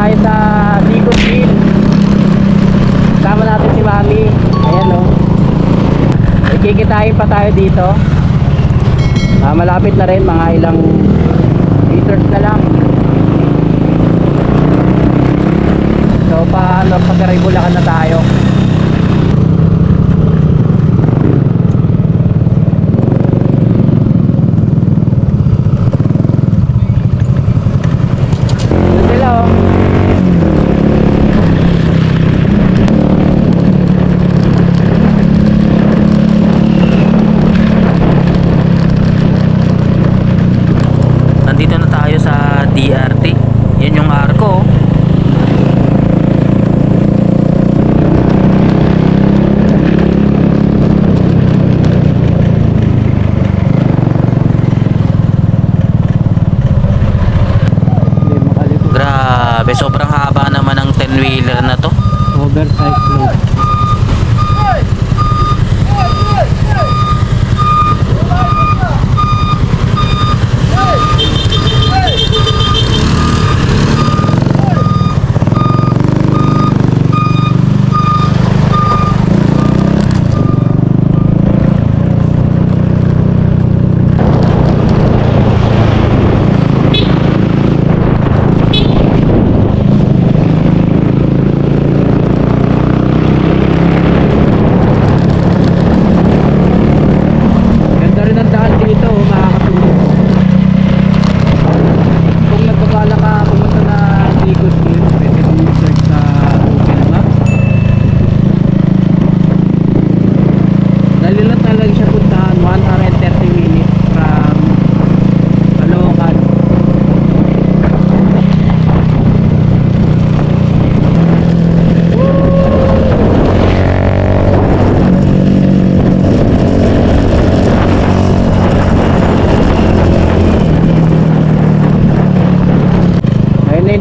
tayo sa Digos Hill. Sama natin si Mami. Ayan o. Kikitain pa tayo dito. Malapit na rin, mga ilang meters na lang. So paano, pag-Bulacan na tayo. Nandito na tayo sa DRT. Yan yung Arco. Grabe, sobrang haba naman ng 10-wheeler na to. Oversize load.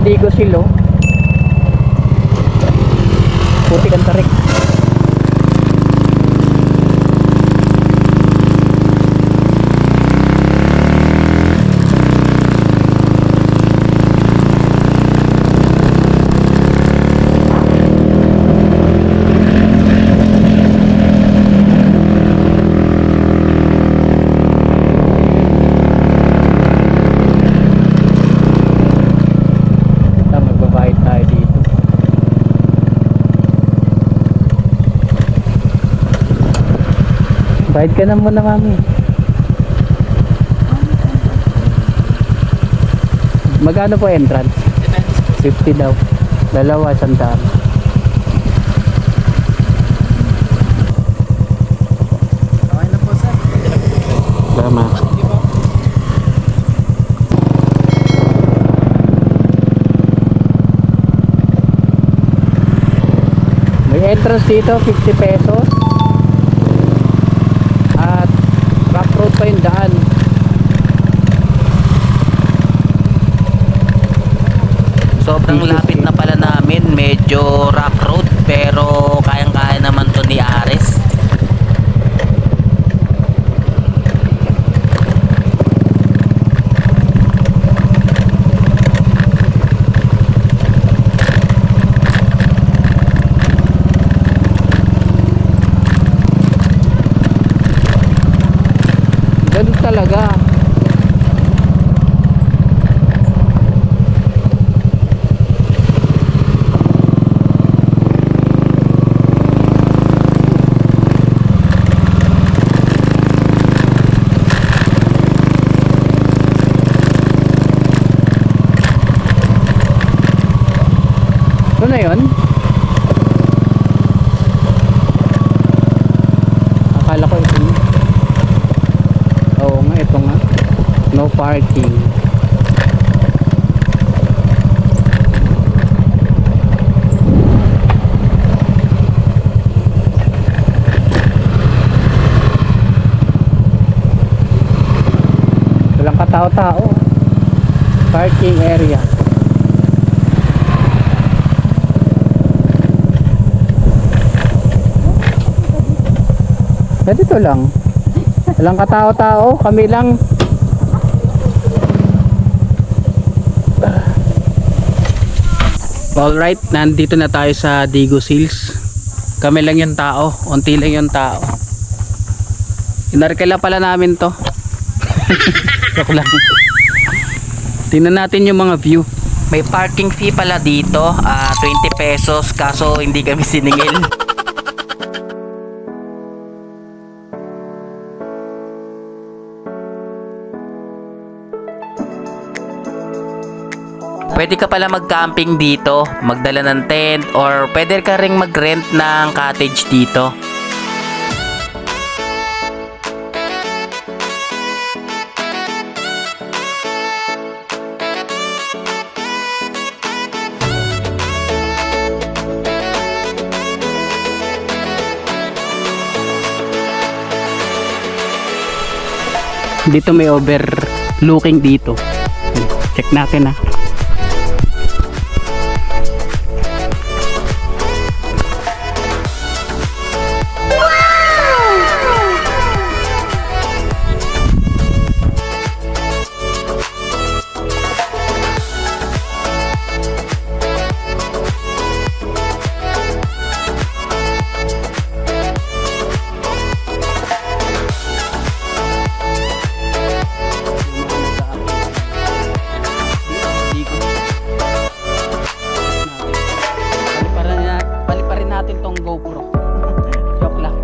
Digos Hill, oh. Puti kang tarik. Bayad ka na muna, Mami. Magkano po entrance? 50 daw. Dalawa, sandaan. Okay na po, sir. Tama. May entrance dito, 50 pesos. Road pa yung daan. Sobrang lapit na pala namin. Medyo rock road, pero kayang-kaya naman to ni Ares. Ganun talaga. Ito na yun. Akala ko ito na. Oo nga, ito nga. No parking. Walang katao-tao. Parking area. Dito lang. Walang katao-tao, kami lang. Alright, nandito na tayo sa Digos Hills. Kami lang yung tao, unti lang yung tao. Inarkila pala namin to. Joke lang. Tingnan natin yung mga view. May parking fee pala dito, 20 pesos kaso hindi kami siningil. Pwede ka pala mag-camping dito, magdala ng tent, or pwede ka ring mag-rent ng cottage dito. Dito may overlooking dito. Check natin ah. Paliparin natin tong GoPro. Joke lang.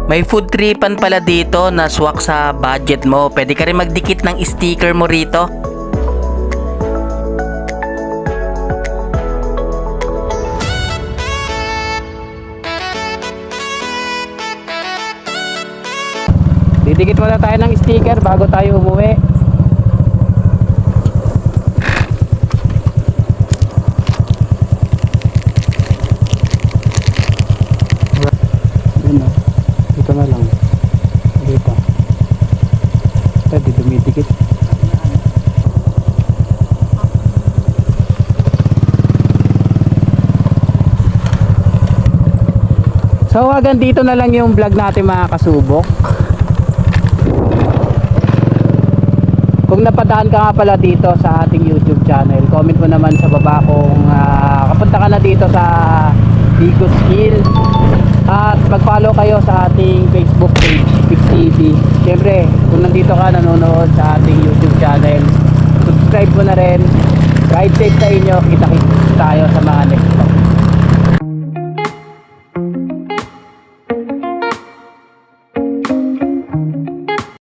May food tripan pala dito na swak sa budget mo. Pwede ka rin magdikit ng sticker mo rito. Didikit muna tayo ng sticker bago tayo umuwi. Yun o. Dito na lang. Dito. Di dumidikit. So hanggang dito na lang yung vlog natin mga kasubok. Kung napadaan ka nga pala dito sa ating YouTube channel, comment mo naman sa baba kung kapunta ka na dito sa Digos Hills. At mag-follow kayo sa ating Facebook page, Pix TV. Siyempre, kung nandito ka nanonood sa ating YouTube channel, subscribe mo na rin. Ride safe sa inyo. Kita-kita tayo sa mga next